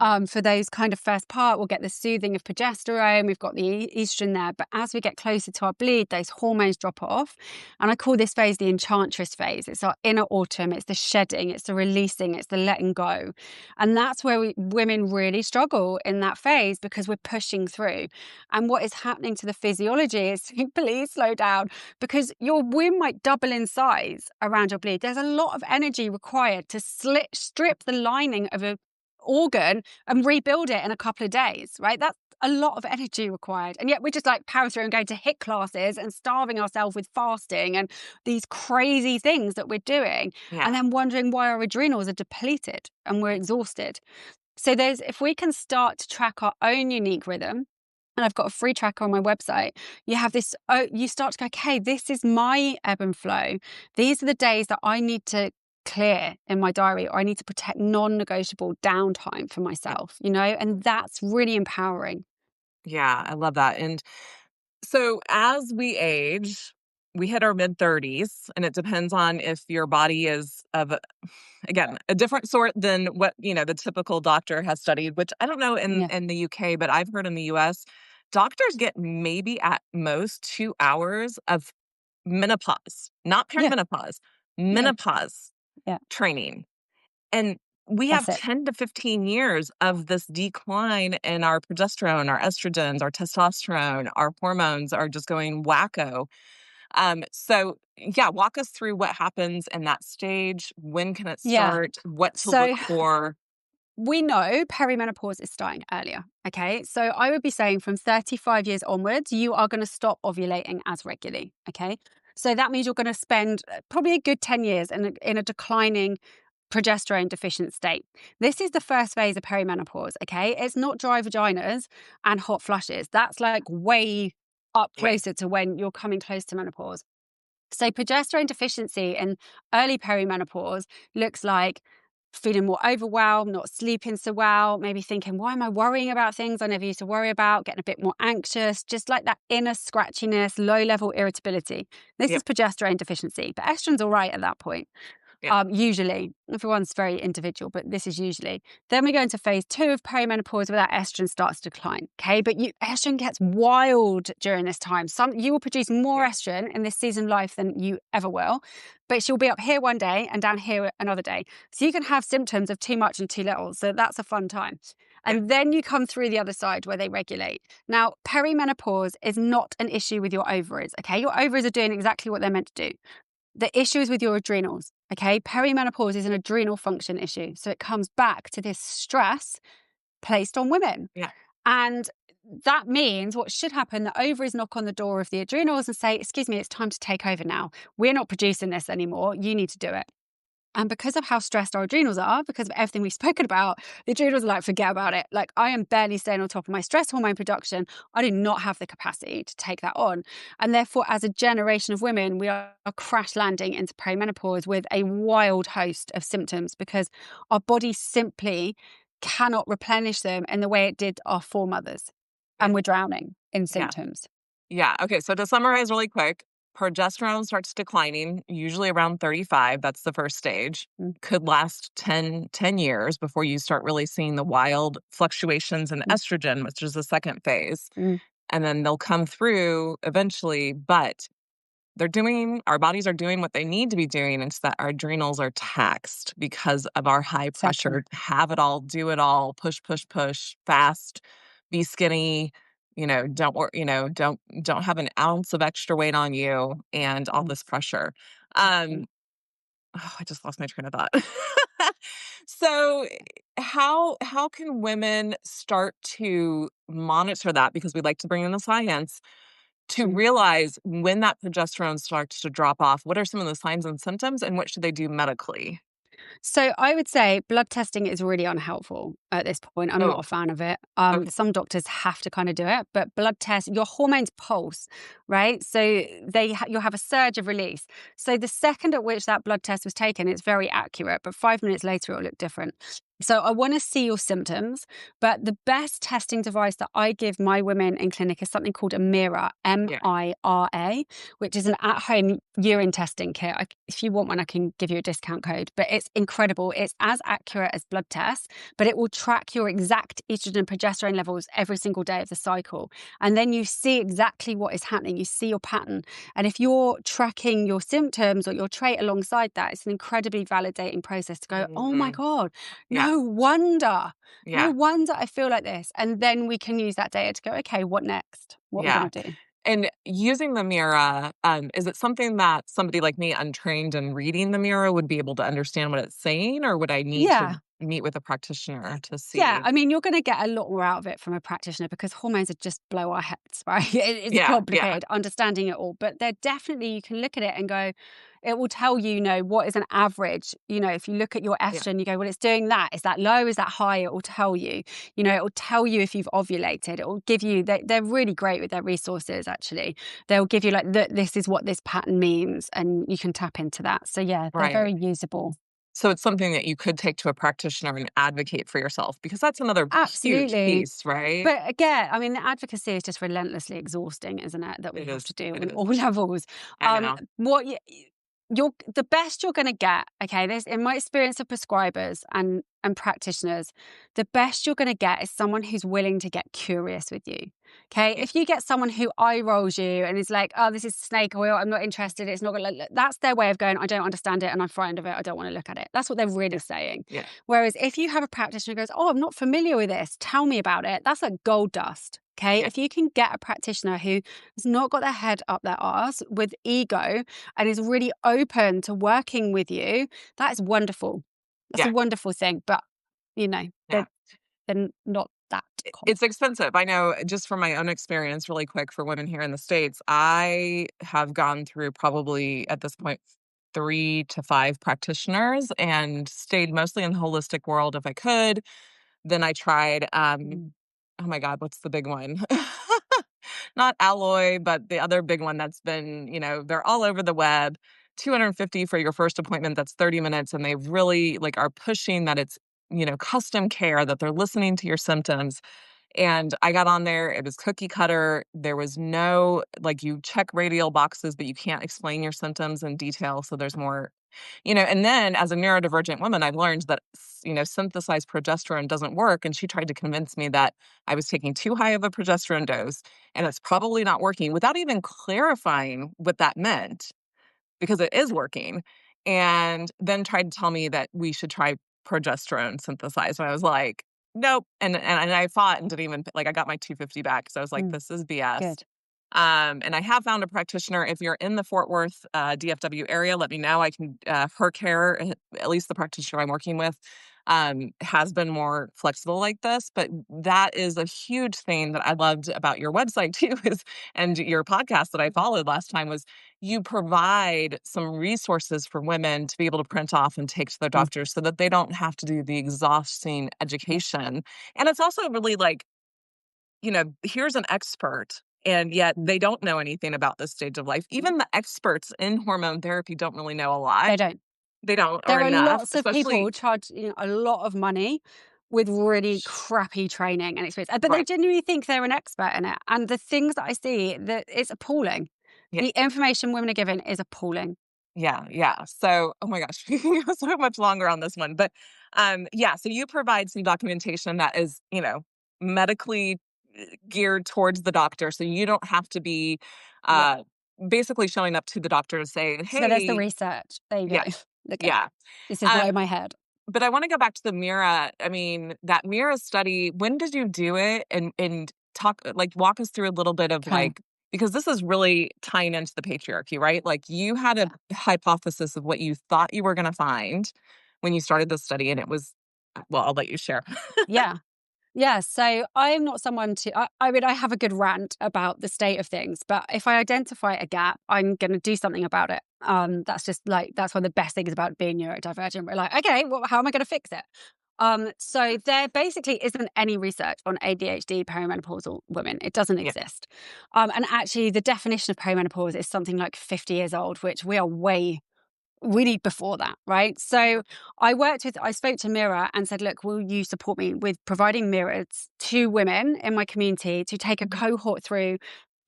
For those kind of first part, we'll get the soothing of progesterone. We've got the estrogen there. But as we get closer to our bleed, those hormones drop off. And I call this phase the enchantress phase. It's our inner autumn. It's the shedding. It's the releasing. It's the letting go. And that's where women really struggle in that phase, because we're pushing through. And what is happening to the physiology is, please slow down, because your womb might double in size around your bleed. There's a lot of energy required to strip the lining of a organ and rebuild it in a couple of days, right? That's a lot of energy required. And yet we're just like powering through and going to HIIT classes and starving ourselves with fasting and these crazy things that we're doing. And then wondering why our adrenals are depleted and we're exhausted. So if we can start to track our own unique rhythm, and I've got a free tracker on my website, you have this, you start to go, okay, this is my ebb and flow. These are the days that I need to clear in my diary, or I need to protect non-negotiable downtime for Yeah. myself, and that's really empowering. Yeah, I love that. And so as we age, we hit our mid-30s, and it depends on if your body is of, again, a different sort than what, the typical doctor has studied, which I don't know in Yeah. in the UK, but I've heard in the US, doctors get maybe at most 2 hours of menopause, not Yeah. perimenopause, Yeah. menopause Yeah. training. And we have That's it. 10 to 15 years of this decline in our progesterone, our estrogens, our testosterone, our hormones are just going wacko. So yeah, walk us through what happens in that stage. When can it Yeah. start? What to So look for? we know perimenopause is starting earlier. Okay. So I would be saying from 35 years onwards, you are going to stop ovulating as regularly. Okay. So that means you're going to spend probably a good 10 years in a declining progesterone deficient state. This is the first phase of perimenopause. Okay. It's not dry vaginas and hot flushes. That's like way up Wait, closer to when you're coming close to menopause. So progesterone deficiency in early perimenopause looks like feeling more overwhelmed, not sleeping so well, maybe thinking, why am I worrying about things I never used to worry about, getting a bit more anxious, just like that inner scratchiness, low level irritability. This is yep, progesterone deficiency, but estrogen's all right at that point. yep, Usually, everyone's very individual, but this is usually. Then we go into phase 2 of perimenopause where that estrogen starts to decline. Okay, but estrogen gets wild during this time. You will produce more yeah, estrogen in this season of life than you ever will, but she'll be up here one day and down here another day. So you can have symptoms of too much and too little. So that's a fun time. yeah, And then you come through the other side where they regulate. Now, perimenopause is not an issue with your ovaries. Okay, your ovaries are doing exactly what they're meant to do. The issue is with your adrenals. Okay, perimenopause is an adrenal function issue. So it comes back to this stress placed on women. yeah, And that means what should happen, the ovaries knock on the door of the adrenals and say, excuse me, it's time to take over now. We're not producing this anymore. You need to do it. And because of how stressed our adrenals are, because of everything we've spoken about, the adrenals are like, forget about it. Like, I am barely staying on top of my stress hormone production. I do not have the capacity to take that on. And therefore, as a generation of women, we are crash landing into perimenopause with a wild host of symptoms because our body simply cannot replenish them in the way it did our foremothers. yeah, And we're drowning in yeah. symptoms. Yeah. Okay. So to summarize really quick, progesterone starts declining, usually around 35. That's the first stage. Mm, Could last ten years before you start really seeing the wild fluctuations in mm, estrogen, which is the second phase. mm. And then they'll come through eventually, but our bodies are doing what they need to be doing. It's that our adrenals are taxed because of our high Exactly. pressure, have it all, do it all, push, push, push, fast, be skinny, don't have an ounce of extra weight on you and all Mm, this pressure. exactly. Um, oh, I just lost my train of thought. So how can women start to monitor that? Because we like to bring in the science to Mm. realize when that progesterone starts to drop off, what are some of the signs and symptoms, and what should they do medically? So I would say blood testing is really unhelpful at this point. I'm not Oh, a fan of it. okay. Some doctors have to kind of do it, but blood test, your hormones pulse, right? So you'll have a surge of release. So the second at which that blood test was taken, it's very accurate, but 5 minutes later it'll look different. So I want to see your symptoms, but the best testing device that I give my women in clinic is something called a MIRA, Yeah. MIRA, which is an at-home urine testing kit. If you want one, I can give you a discount code, but it's incredible. It's as accurate as blood tests, but it will track your exact estrogen and progesterone levels every single day of the cycle. And then you see exactly what is happening. You see your pattern. And if you're tracking your symptoms or your trait alongside that, it's an incredibly validating process to go, oh my Mhm. God, Yeah. no wonder. No Yeah. wonder I feel like this. And then we can use that data to go, okay, what next? What are we Yeah. going to do? And using the MIRA, is it something that somebody like me, untrained in reading the MIRA, would be able to understand what it's saying, or would I need Yeah. to meet with a practitioner to Yeah, see? I mean, you're going to get a lot more out of it from a practitioner because hormones are just blow our heads, right? It's Yeah, yeah, complicated understanding it all, but they're definitely, you can look at it and go, it will tell you, what is an average. If you look at your estrogen, you go, well, it's doing that. Is that low? Is that high? It will tell you. It will tell you if you've ovulated. It will give you. They're really great with their resources. Actually, they'll give you like this is what this pattern means, and you can tap into that. So yeah, they're Right. very usable. So it's something that you could take to a practitioner and advocate for yourself, because that's another huge Absolutely. piece, right? But again, I mean, the advocacy is just relentlessly exhausting, isn't it? That we It have is. to do It on is. all levels. I know. What the best you're going to get, okay? This, in my experience of prescribers and practitioners, the best you're going to get is someone who's willing to get curious with you. Okay, Yeah. if you get someone who eye rolls you and is like, "Oh, this is snake oil. I'm not interested. It's not going to." That's their way of going, "I don't understand it, and I'm frightened of it. I don't want to look at it." That's what they're really Yeah. saying. Yeah. Whereas if you have a practitioner who goes, "Oh, I'm not familiar with this. Tell me about it." That's like gold dust. Okay, Yeah. if you can get a practitioner who has not got their head up their arse with ego and is really open to working with you, that is wonderful. That's a Yeah. wonderful thing. But Yeah. they're not that common. It's expensive. I know, just from my own experience, really quick, for women here in the States, I have gone through probably at this point 3 to 5 practitioners and stayed mostly in the holistic world if I could. Then I tried, Mm. oh my God, what's the big one? Not Alloy, but the other big one that's been, they're all over the web. 250 for your first appointment. That's 30 minutes. And they really like are pushing that it's, custom care, that they're listening to your symptoms. And I got on there, it was cookie cutter. There was no, like, you check radial boxes, but you can't explain your symptoms in detail. So there's more, and then as a neurodivergent woman, I learned that, synthesized progesterone doesn't work. And she tried to convince me that I was taking too high of a progesterone dose and it's probably not working, without even clarifying what that meant, because it is working. And then tried to tell me that we should try progesterone synthesized. And I was like, nope. And I fought and didn't even, like, I got my 250 back. So I was like, Mm. this is BS. Good. And I have found a practitioner. If you're in the Fort Worth, DFW area, let me know. I can, her care, at least the practitioner I'm working with, has been more flexible like this. But that is a huge thing that I loved about your website too, and your podcast that I followed last time, was you provide some resources for women to be able to print off and take to their Mm. doctors so that they don't have to do the exhausting Yeah. education. And it's also really like, here's an expert, and yet they don't know anything about this stage of life. Mm. Even the experts in hormone therapy don't really know a lot. They don't. They don't, or There are enough, lots of people especially. charging a lot of money with really crappy training and experience, but they Right. genuinely think they're an expert in it. And the things that I see, that it's appalling. Yeah. The information women are given is appalling. Yeah. Yeah. So, oh my gosh, we can go so much longer on this one. But yeah, so you provide some documentation that is, medically geared towards the doctor. So you don't have to be Yeah. uh basically showing up to the doctor to say, So there's the hey, research. There you go. yeah, Look at it. yeah. This is not Um, in my head. But I wanna go back to the MIRA. I mean, that MIRA study, when did you do it? And talk, like, walk us through a little bit of, Okay. like, because this is really tying into the patriarchy, right? Like, you had a Yeah. hypothesis of what you thought you were gonna find when you started the study, and it was, well, I'll let you share. Yeah. Yeah, so I'm not someone to. I mean, I have a good rant about the state of things, but if I identify a gap, I'm going to do something about it. That's just like that's one of the best things about being neurodivergent. We're like, okay, well, how am I going to fix it? So there basically isn't any research on ADHD perimenopausal women. It doesn't Yeah. exist. And actually, the definition of perimenopause is something like 50 years old, which we are way really before that, right? So I spoke to MIRA and said, look, will you support me with providing mirrors to women in my community to take a Mhm. cohort through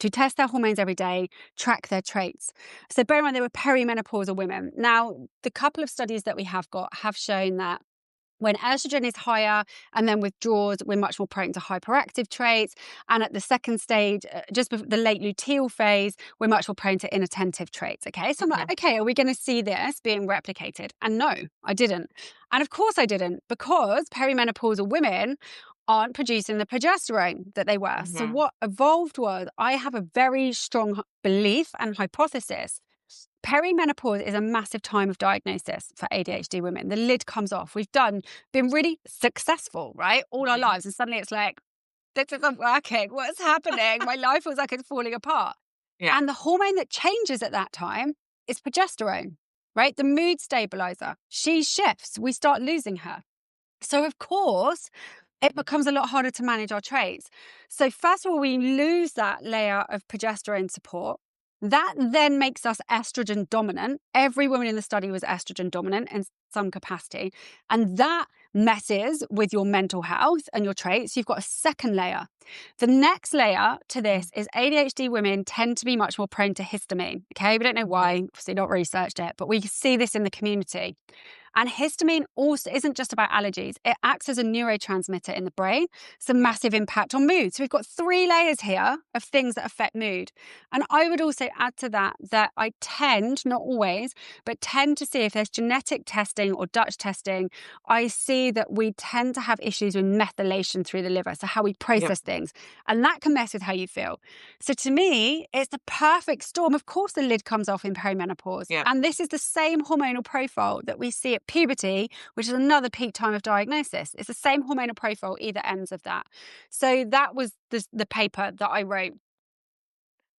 to test their hormones every day, track their traits. So bear in mind, they were perimenopausal women. Now, the couple of studies that we have got have shown that when estrogen is higher and then withdraws, we're much more prone to hyperactive traits. And at the second stage, just before the late luteal phase, we're much more prone to inattentive traits. Okay. So I'm like, Mhm. okay, are we going to see this being replicated? And no, I didn't. And of course I didn't, because perimenopausal women aren't producing the progesterone that they were. So Mhm. what evolved was, I have a very strong belief and hypothesis. Perimenopause is a massive time of diagnosis for ADHD women. The lid comes off. Been really successful, right? All our Mhm. lives. And suddenly it's like, this isn't working. What's happening? My life feels like it's falling apart. Yeah. And the hormone that changes at that time is progesterone. right? The mood stabilizer, she shifts, we start losing her. So, of course, it becomes a lot harder to manage our traits. So, first of all, we lose that layer of progesterone support. That then makes us estrogen dominant. Every woman in the study was estrogen dominant in some capacity. And that messes with your mental health and your traits. You've got a second layer. The next layer to this is ADHD women tend to be much more prone to histamine. Okay, we don't know why, obviously not researched it, but we see this in the community. And histamine also isn't just about allergies. It acts as a neurotransmitter in the brain. It's a massive impact on mood. So we've got 3 layers here of things that affect mood. And I would also add to that I tend, not always, but tend to see if there's genetic testing or Dutch testing, I see that we tend to have issues with methylation through the liver. So how we Yep. process things. And that can mess with how you feel. So to me, it's the perfect storm. Of course, the lid comes off in perimenopause. Yep. And this is the same hormonal profile that we see at puberty, which is another peak time of diagnosis. It's the same hormonal profile, either ends of that. So that was the paper that I wrote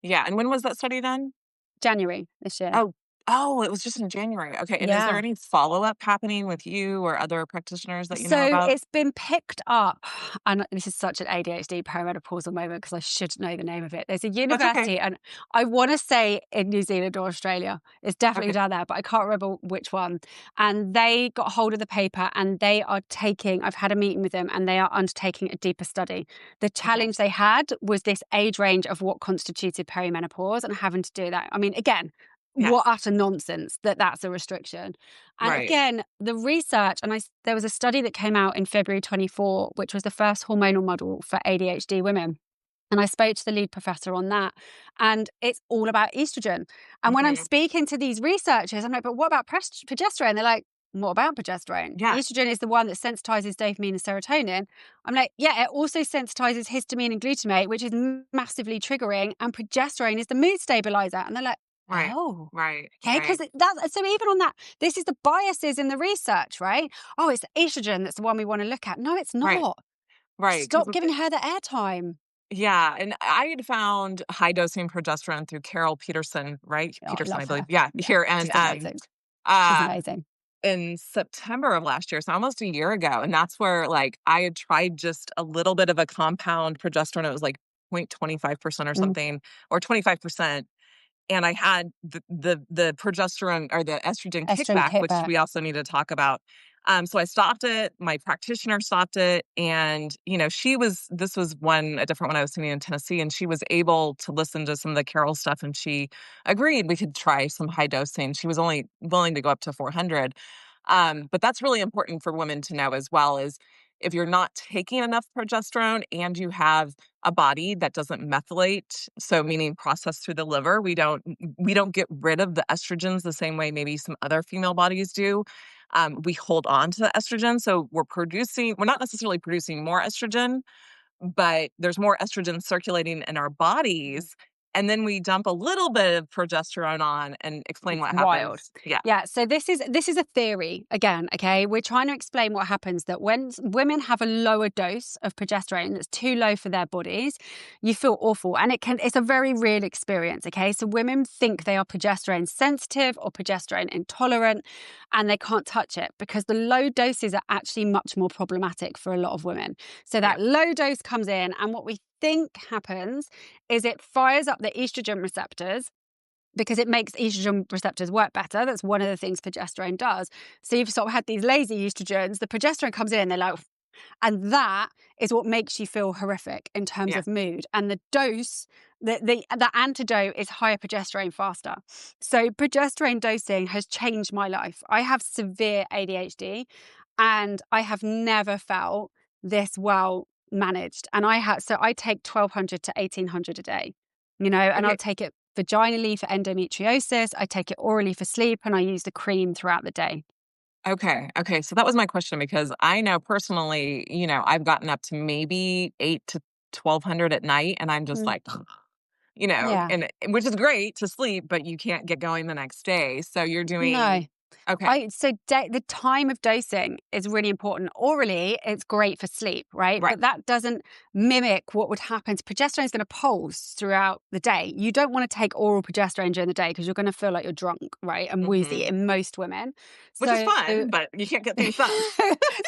Yeah. And when was that study done? January this year. Oh, it was just in January. Okay. And is there Yeah. any follow-up happening with you or other practitioners that you know So about? it's been picked up, and this is such an ADHD perimenopausal moment because I should know the name of it. There's a That's okay. university, and I want to say in New Zealand or Australia. It's definitely Okay. down there, but I can't remember which one. And they got hold of the paper, and they are taking. I've had a meeting with them, and they are undertaking a deeper study. The Okay. challenge they had was this age range of what constituted perimenopause, and having to do that. I mean, again, what Yes. utter nonsense that's a restriction. And Right. again, the research, and there was a study that came out in February 24, which was the first hormonal model for ADHD women. And I spoke to the lead professor on that. And it's all about estrogen. And when I'm Hmm. speaking to these researchers, I'm like, but what about progesterone? They're like, what about progesterone? Yeah. Estrogen is the one that sensitizes dopamine and serotonin. I'm like, yeah, it also sensitizes histamine and glutamate, which is massively triggering. And progesterone is the mood stabilizer. And they're like, Right. oh, Right. okay, because Right. that's so even on that, this is the biases in the research, right? Oh, it's estrogen that's the one we want to look at. No, it's Right. not. Right. Because Stop giving her the airtime. yeah, and I had found high dosing progesterone through Carol Peterson, right? Oh, I Peterson, I love believe. her. Yeah, Yeah, here and she's amazing. She's uh amazing. in September of last year, so almost a year ago. And that's where like I had tried just a little bit of a compound progesterone. It was like 0.25% or Mm, something, or 25%. And I had the progesterone or the estrogen estrogen kickback, which kickback. we also need to talk about. So I stopped it. My practitioner stopped it, and this was a different one I was sitting in Tennessee, and she was able to listen to some of the Carol stuff, and she agreed we could try some high dosing. She was only willing to go up to 400, but that's really important for women to know as well. Is if you're not taking enough progesterone and you have a body that doesn't methylate, so meaning process through the liver, we don't get rid of the estrogens the same way maybe some other female bodies do. We hold on to the estrogen, so we're not necessarily producing more estrogen, but there's more estrogen circulating in our bodies, and then we dump a little bit of progesterone on and explain It's what wild. happens. Yeah. Yeah, so this is a theory again, okay? We're trying to explain what happens that when women have a lower dose of progesterone that's too low for their bodies, you feel awful and it's a very real experience, okay? So women think they are progesterone sensitive or progesterone intolerant and they can't touch it because the low doses are actually much more problematic for a lot of women. So Yeah. that low dose comes in and what we think happens is it fires up the estrogen receptors because it makes estrogen receptors work better. That's one of the things progesterone does. So you've sort of had these lazy estrogens, the progesterone comes in, they're like, and that is what makes you feel horrific in terms Yeah. of mood. And the dose, the antidote is higher progesterone faster. So progesterone dosing has changed my life. I have severe ADHD and I have never felt this well managed. And I take 1,200 to 1,800 a day, and I'll Okay. take it vaginally for endometriosis. I take it orally for sleep and I use the cream throughout the day. Okay. Okay. So that was my question because I know personally, I've gotten up to maybe 8 to 1,200 at night, and I'm just Mm, like, yeah. and which is great to sleep, but you can't get going the next day. So you're No. doing. Okay. The time of dosing is really important. Orally, it's great for sleep, right? Right. But that doesn't mimic what would happen. Progesterone is going to pulse throughout the day. You don't want to take oral progesterone during the day because you're going to feel like you're drunk, right? And woozy Mhm. in most women. Which is So fun, but you can't get things done.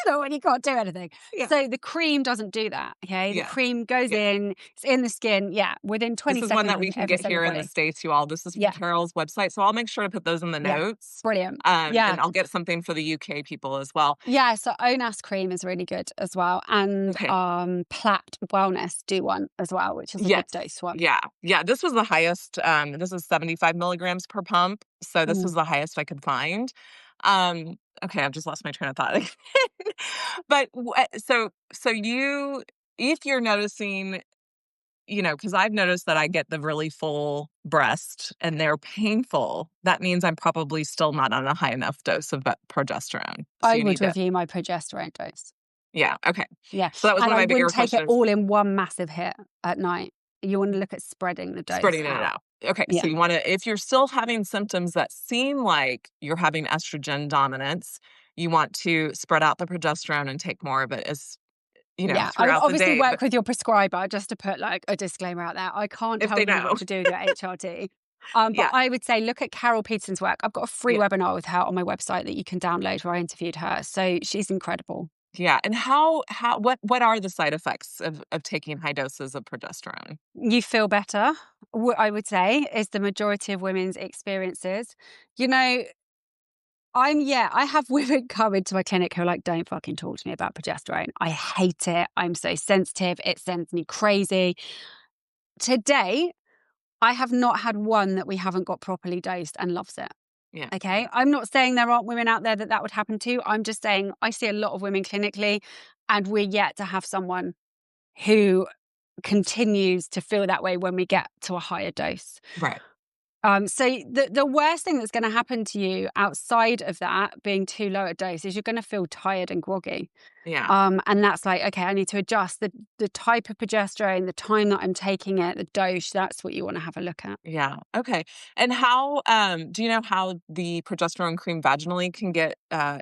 so when you can't do anything. Yeah. So the cream doesn't do that. Okay. The Yeah. cream goes Yeah. in, it's in the skin. Yeah. Within This 20 is one seconds that of we can every get cell in your here in the body. States, you all. This is from Yeah. Carol's website, so I'll make sure to put those in the Yeah. notes. Brilliant. Yeah. And I'll get something for the UK people as well. Yeah, so Onas cream is really good as well, and Okay. Platt Wellness do one as well, which is a good Yes. dose one. Yeah. Yeah. This was the highest. This is 75 milligrams per pump. So this Mm. was the highest I could find. Okay, I've just lost my train of thought. But so you, if you're noticing, because I've noticed that I get the really full breast and they're painful, that means I'm probably still not on a high enough dose of that progesterone. So I you would need to, review my progesterone dose. yeah, okay. Yeah, So that was and one of I my bigger wouldn't take it questions, all in one massive hit at night. You want to look at spreading the dose spreading it out. out. Okay, so Yeah, you want to, if you're still having symptoms that seem like you're having estrogen dominance, you want to spread out the progesterone and take more of it as, yeah. I would throughout the obviously day. But work with your prescriber, just to put like a disclaimer out there. I can't if tell they you know, what to do with your HRT. But yeah, I would say look at Carol Peterson's work. I've got a free yeah. webinar with her on my website that you can download where I interviewed her. So she's incredible. Yeah, and what are the side effects of taking high doses of progesterone? You feel better, what I would say is the majority of women's experiences. You know, I have women come into my clinic who are like, don't fucking talk to me about progesterone. I hate it. I'm so sensitive. It sends me crazy. Today, I have not had one that we haven't got properly dosed and loves it. Yeah, Okay. I'm not saying there aren't women out there that would happen to. I'm just saying I see a lot of women clinically, and we're yet to have someone who continues to feel that way when we get to a higher dose. right. So the worst thing that's going to happen to you outside of that being too low a dose is you're going to feel tired and groggy. Yeah. And that's like, okay, I need to adjust the type of progesterone, the time that I'm taking it, the dose. That's what you want to have a look at. Yeah. Okay. And how do you know how the progesterone cream vaginally can get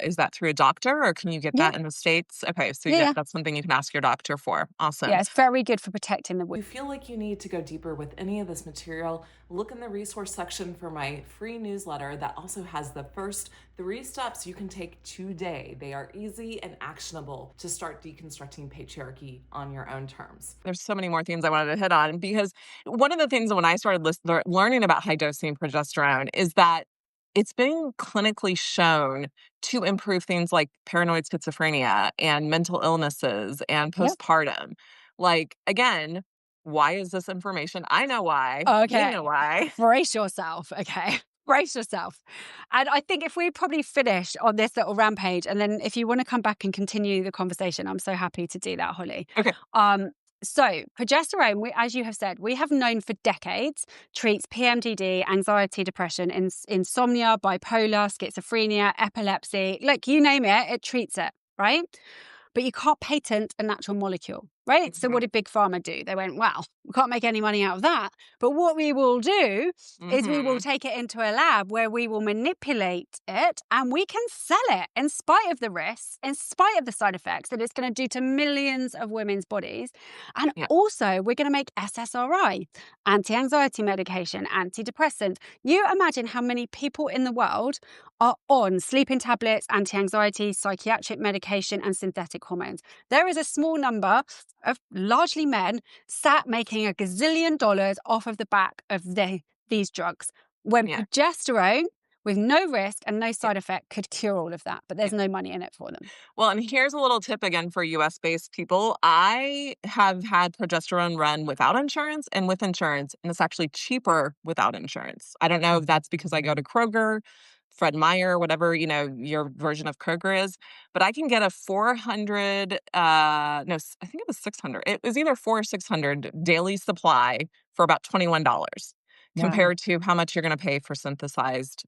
is that through a doctor or can you get Yeah, that in the States? Okay, so yeah, yeah, that's something you can ask your doctor for. Awesome. yeah. It's very good for protecting the wound. You feel like you need to go deeper with any of this material, look in the resource section for my free newsletter that also has the first 3 steps you can take today. They are easy and actionable to start deconstructing patriarchy on your own terms. There's so many more things I wanted to hit on because one of the things when I started learning about high dosing progesterone is that it's been clinically shown to improve things like paranoid schizophrenia and mental illnesses and Yep. postpartum. Like, again, why is this information? I know why. You Okay. know why. Brace yourself. Okay. Brace yourself. And I think if we probably finish on this little rampage, and then if you want to come back and continue the conversation, I'm so happy to do that, Holly. Okay. So progesterone, as you have said, we have known for decades treats PMDD, anxiety, depression, insomnia, bipolar, schizophrenia, epilepsy, like you name it, it treats it, right? But you can't patent a natural molecule, right? So what Mhm. did Big Pharma do? They went, well, we can't make any money out of that. But what we will do is we will Mhm. take it into a lab where we will manipulate it and we can sell it in spite of the risks, in spite of the side effects that it's going to do to millions of women's bodies. And Yeah. also, we're going to make SSRI, anti-anxiety medication, antidepressant. You imagine how many people in the world are on sleeping tablets, anti-anxiety, psychiatric medication, and synthetic hormones. There is a small number of largely men sat making a gazillion dollars off of the back of these drugs, when Yeah. progesterone, with no risk and no Yeah. side effect, could cure all of that. But Yeah. there's no money in it for them. Well, and here's a little tip again for US based people. I have had progesterone run without insurance and with insurance, and it's actually cheaper without insurance. I don't know if that's because I go to Kroger, Fred Meyer, whatever, your version of Kroger is, but I can get a 400, no, I think it was 600. It was either 4 or 600 daily supply for about $21 Wow. compared to how much you're going to pay for synthesized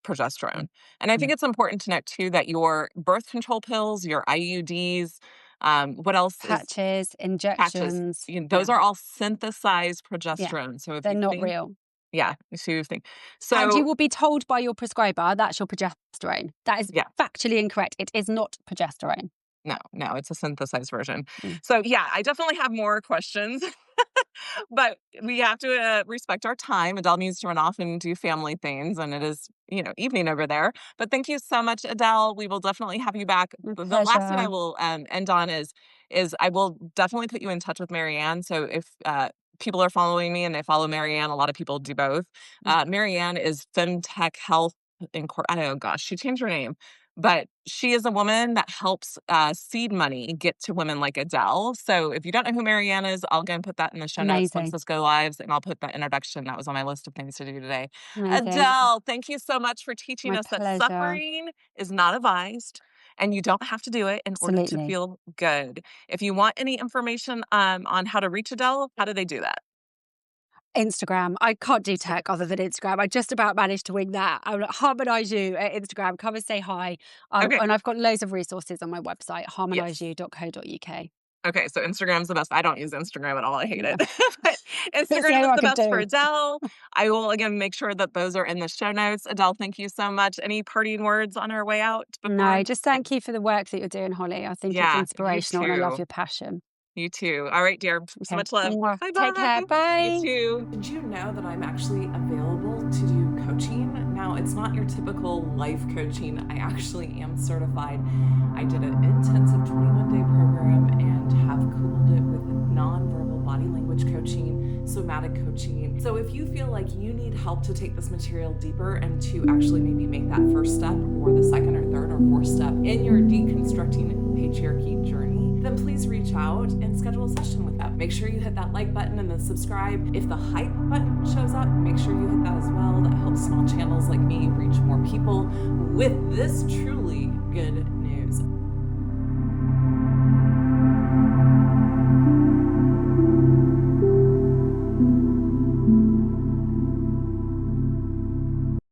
progesterone. And I think it's important to note too that your birth control pills, your IUDs, what else is Patches, patches? injections. Those Yeah. are all synthesized Yeah. progesterone. So if They're you not think real. Yeah, she was thinking. And you So will be told by your prescriber that's your progesterone. That is yeah, factually incorrect. It is not progesterone. no, it's a synthesized version. Mm. So yeah, I definitely have more questions, but we have to respect our time. Adele needs to run off and do family things, and it is, evening over there. But thank you so much, Adele. We will definitely have you back. My The last thing I pleasure. will end on is I will definitely put you in touch with Marianne. So if people are following me and they follow Marianne, a lot of people do both. Mm. Marianne is FemTech Health I don't know, gosh, she changed her name, but she is a woman that helps seed money get to women like Adele. So if you don't know who Marianne is, I'll again put that in the show notes once Amazing. this go lives, and I'll put that introduction. That was on my list of things to do today. Amazing. Adele, thank you so much for teaching My us that pleasure. suffering is not advised. And you don't have to do it in order to Absolutely. feel good. If you want any information on how to reach Adele, how do they do that? Instagram. I can't do tech other than Instagram. I just about managed to wing that. I'm like, Harmonise You at Instagram. Come and say hi. Okay. And I've got loads of resources on my website, Yes. harmoniseyou.co.uk. Okay, so Instagram's the best. I don't use Instagram at all. I hate Yeah. it. But It's the Instagram only is one I the could best for do. Adele. I will again make sure that those are in the show notes. Adele, thank you so much. Any parting words on our way out No, before? just thank you for the work that you're doing, Holly. I think it's Yeah, you inspirational and I love too. your passion. You too. All right, dear. So Okay. much love. Mwah. Bye Take care. bye. You Bye. too. Did you know that I'm actually available to do coaching? Now, it's not your typical life coaching. I actually am certified. I did an intensive 21-day program and have coupled it with nonverbal body language coaching, somatic coaching. So if you feel like you need help to take this material deeper and to actually maybe make that first step or the second or third or fourth step in your deconstructing patriarchy journey, then please reach out and schedule a session with them. Make sure you hit that like button and then subscribe. If the hype button shows up, make sure you hit that as well. That helps small channels like me reach more people with this truly good